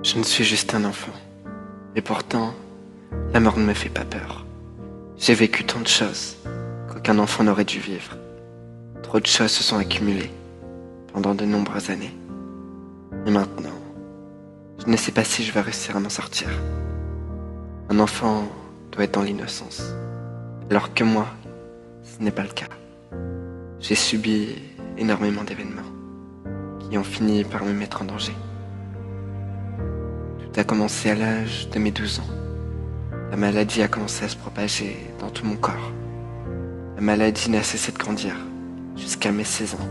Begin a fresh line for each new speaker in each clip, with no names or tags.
Je ne suis juste un enfant. Et pourtant, la mort ne me fait pas peur. J'ai vécu tant de choses qu'aucun enfant n'aurait dû vivre. Trop de choses se sont accumulées pendant de nombreuses années. Et maintenant, je ne sais pas si je vais réussir à m'en sortir. Un enfant doit être dans l'innocence, alors que moi, ce n'est pas le cas. J'ai subi énormément d'événements qui ont fini par me mettre en danger. Tout a commencé à l'âge de mes 12 ans. La maladie a commencé à se propager dans tout mon corps. La maladie n'a cessé de grandir jusqu'à mes 16 ans.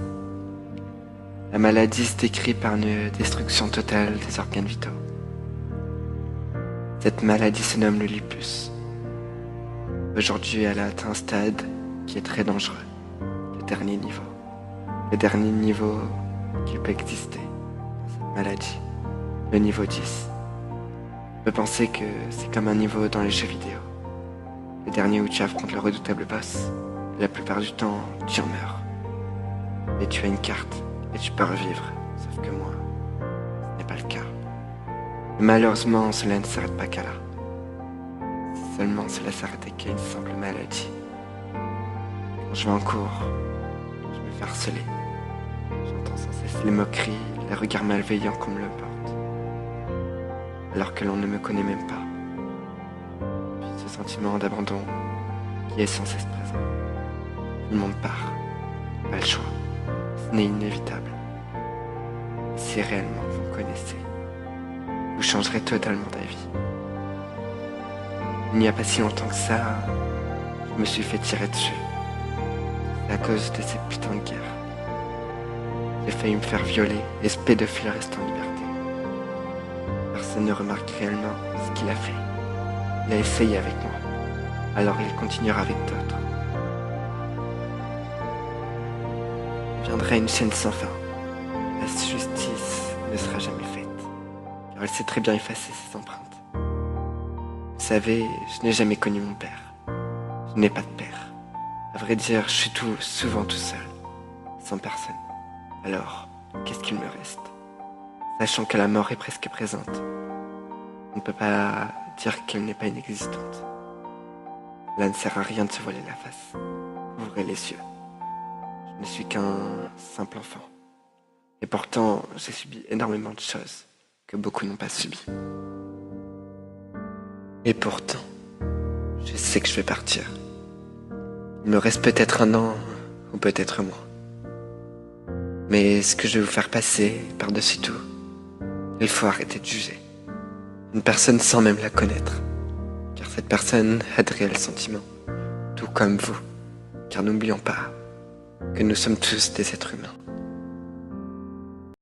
La maladie se décrit par une destruction totale des organes vitaux. Cette maladie se nomme le lupus. Aujourd'hui, elle a atteint un stade qui est très dangereux. Le dernier niveau. Le dernier niveau qui peut exister dans cette maladie. Le niveau 10. On peut penser que c'est comme un niveau dans les jeux vidéo. Le dernier où tu affrontes le redoutable boss. La plupart du temps, tu en meurs. Mais tu as une carte et tu peux revivre. Sauf que moi, ce n'est pas le cas. Et malheureusement, cela ne s'arrête pas qu'à là. Si seulement cela s'arrêtait qu'à une simple maladie. Quand je vais en cours, je me fais harceler. J'entends sans cesse les moqueries, les regards malveillants qu'on me le porte. Alors que l'on ne me connaît même pas. Puis ce sentiment d'abandon qui est sans cesse présent. Tout le monde part. Pas le choix. Ce n'est inévitable. Si réellement vous me connaissez, vous changerez totalement d'avis. Il n'y a pas si longtemps que ça, je me suis fait tirer dessus. C'est à cause de cette putain de guerre. J'ai failli me faire violer et ce pédophile reste en liberté. Personne ne remarque réellement ce qu'il a fait. Il a essayé avec moi, alors il continuera avec d'autres. Il viendra une chaîne sans fin. La justice ne sera jamais faite, car elle sait très bien effacer ses empreintes. Vous savez, je n'ai jamais connu mon père. Je n'ai pas de père. À vrai dire, je suis souvent tout seul, sans personne. Alors, qu'est-ce qu'il me reste? Sachant que la mort est presque présente, on ne peut pas dire qu'elle n'est pas inexistante. Cela ne sert à rien de se voiler la face. Ouvrez les yeux. Je ne suis qu'un simple enfant. Et pourtant, j'ai subi énormément de choses que beaucoup n'ont pas subies. Et pourtant, je sais que je vais partir. Il me reste peut-être un an, ou peut-être moins. Mais ce que je vais vous faire passer, par-dessus tout, il faut arrêter de juger. Une personne sans même la connaître. Car cette personne a de réels sentiments. Tout comme vous. Car n'oublions pas que nous sommes tous des êtres humains.